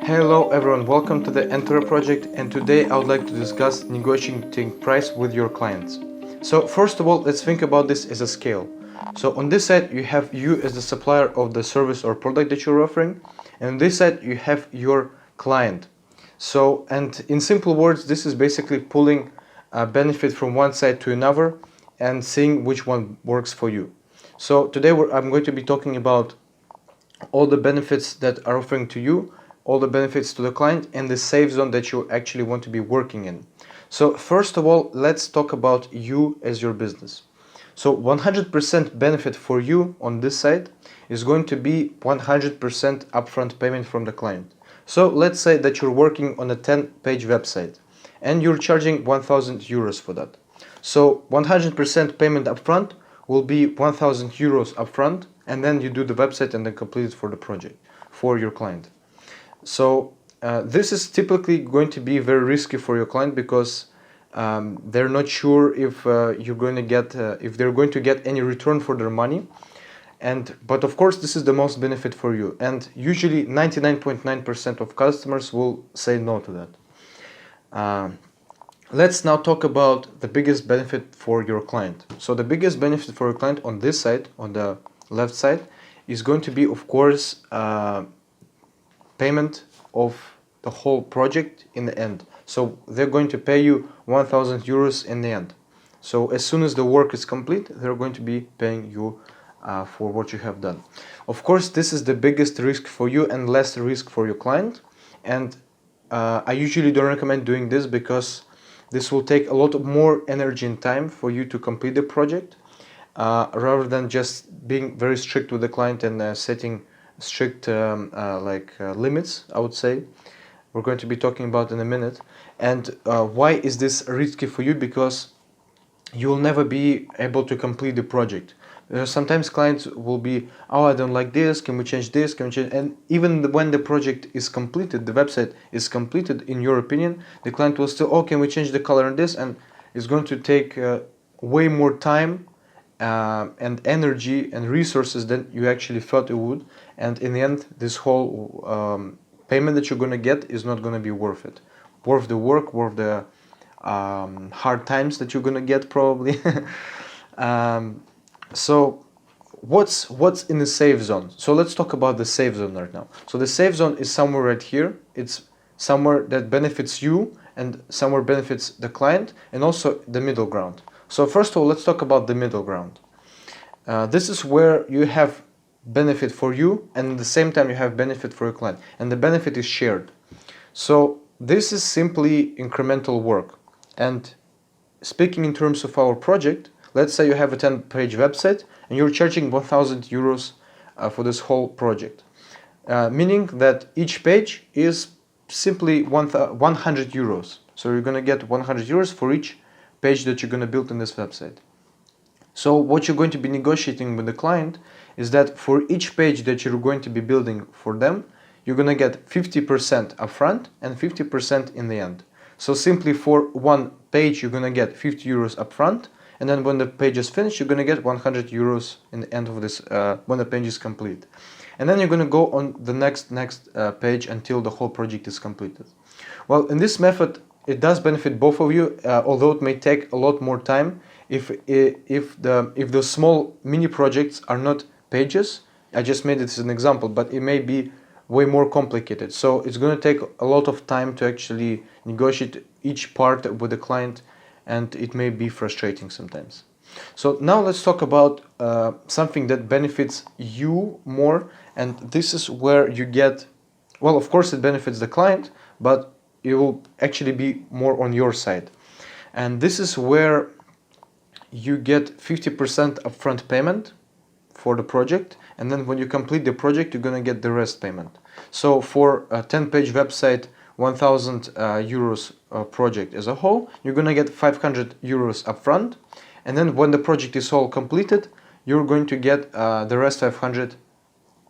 Hello everyone, welcome to the Enterway Project, and today I would like to discuss negotiating price with your clients. So first of all, let's think about this as a scale. So on this side you have you as the supplier of the service or product that you're offering, and on this side you have your client. So, and in simple words, this is basically pulling a benefit from one side to another and seeing which one works for you. So today I'm going to be talking about all the benefits that are offering to you, all the benefits to the client, and the safe zone that you actually want to be working in. So first of all, let's talk about you as your business. So 100% benefit for you on this side is going to be 100% upfront payment from the client. So let's say that you're working on a 10-page website and you're charging 1,000 euros for that. So 100% payment upfront will be 1,000 euros upfront, and then you do the website and then complete it for the project, for your client. So this is typically going to be very risky for your client because they're not sure if you're going to get if they're going to get any return for their money. But of course this is the most benefit for you, and usually 99.9% of customers will say no to that. Let's now talk about the biggest benefit for your client. So the biggest benefit for your client on this side, on the left side, is going to be, of course, payment of the whole project in the end. So they're going to pay you 1,000 euros in the end. So as soon as the work is complete, they're going to be paying you for what you have done. Of course, this is the biggest risk for you and less risk for your client. And I usually don't recommend doing this because this will take a lot more energy and time for you to complete the project, rather than just being very strict with the client and setting strict limits, I would say. We're going to be talking about in a minute. And why is this risky for you? Because you will never be able to complete the project. Sometimes clients will be, oh, I don't like this, can we change this, can we change, and even when the project is completed, the website is completed, in your opinion, the client will still, oh, can we change the color on this, and it's going to take way more time and energy and resources than you actually thought it would, and in the end, this whole payment that you're going to get is not going to be worth it, worth the work, worth the hard times that you're going to get probably. So what's in the safe zone? So let's talk about the safe zone right now. So the safe zone is somewhere right here. It's somewhere that benefits you and somewhere benefits the client, and also the middle ground. So first of all, let's talk about the middle ground. This is where you have benefit for you, and at the same time you have benefit for your client, and the benefit is shared. So this is simply incremental work. And speaking in terms of our project, let's say you have a 10-page website and you're charging 1,000 euros for this whole project, meaning that each page is simply 100 euros. So you're going to get 100 euros for each page that you're going to build in this website. So what you're going to be negotiating with the client is that for each page that you're going to be building for them, you're going to get 50% upfront and 50% in the end. So simply for one page, you're going to get 50 euros upfront, and then when the page is finished, you're going to get 100 euros in the end of this, when the page is complete. And then you're going to go on the next page until the whole project is completed. Well, in this method, it does benefit both of you, although it may take a lot more time if the small mini projects are not pages. I just made it as an example, but it may be way more complicated. So it's going to take a lot of time to actually negotiate each part with the client, and it may be frustrating sometimes. So now let's talk about something that benefits you more, and this is where you get, well, of course it benefits the client, but it will actually be more on your side. And this is where you get 50% upfront payment for the project, and then when you complete the project, you're going to get the rest payment. So for a 10-page website, 1,000 euros project as a whole, you're going to get 500 euros upfront, and then when the project is all completed, you're going to get the rest 500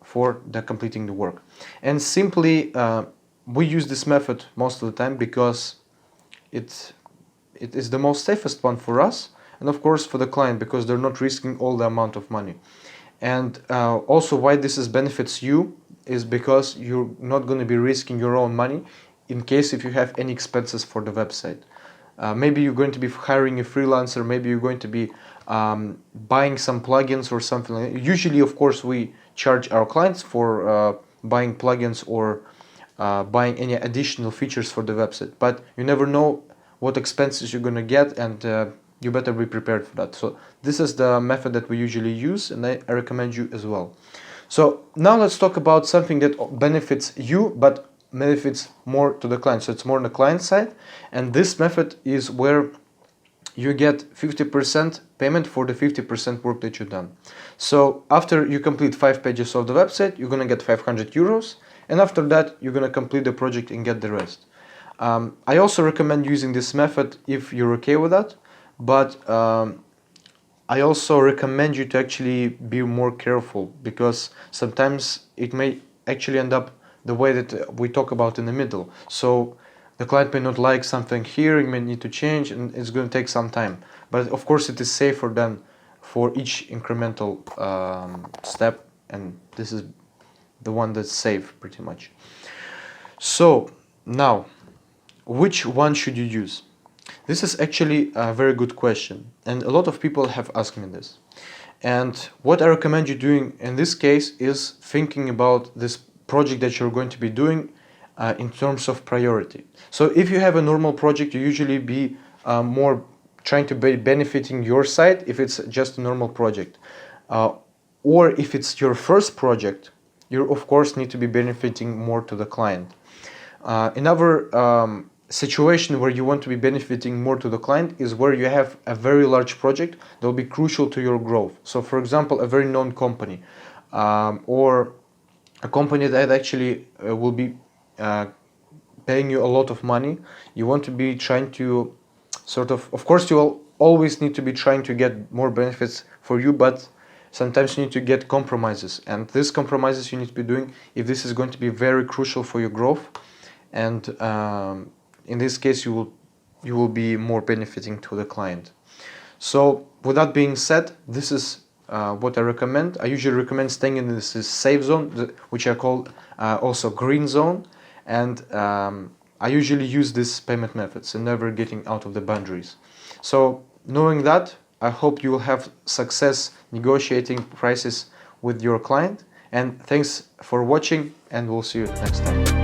for the completing the work. And simply we use this method most of the time because it is the most safest one for us, and of course for the client, because they're not risking all the amount of money. And also why this is benefits you is because you're not going to be risking your own money in case if you have any expenses for the website. Maybe you're going to be hiring a freelancer, maybe you're going to be buying some plugins or something like that. Usually, of course, we charge our clients for buying plugins or buying any additional features for the website, but you never know what expenses you're going to get, and you better be prepared for that. So this is the method that we usually use, and I recommend you as well. So now let's talk about something that benefits you but benefits more to the client. So it's more on the client side, and this method is where you get 50% payment for the 50% work that you've done. So after you complete 5 pages of the website, you're gonna get 500 euros, and after that you're gonna complete the project and get the rest. I also recommend using this method if you're okay with that, but I also recommend you to actually be more careful, because sometimes it may actually end up the way that we talk about in the middle. So the client may not like something here, you may need to change, and it's going to take some time. But of course it is safer than for each incremental step, and this is the one that's safe pretty much. So now, which one should you use? This is actually a very good question, and a lot of people have asked me this. And what I recommend you doing in this case is thinking about this project that you're going to be doing in terms of priority. So if you have a normal project, you usually be more trying to be benefiting your side if it's just a normal project. Or if it's your first project, you of course need to be benefiting more to the client. Another situation where you want to be benefiting more to the client is where you have a very large project that will be crucial to your growth. So for example, a very known company or a company that actually will be paying you a lot of money. You want to be trying to of course you will always need to be trying to get more benefits for you, but sometimes you need to get compromises, and these compromises you need to be doing if this is going to be very crucial for your growth. And in this case you will be more benefiting to the client. So with that being said, this is what I recommend. I usually recommend staying in this safe zone, which I call also green zone, and I usually use these payment methods and never getting out of the boundaries. So knowing that, I hope you will have success negotiating prices with your client, and thanks for watching, and we'll see you next time.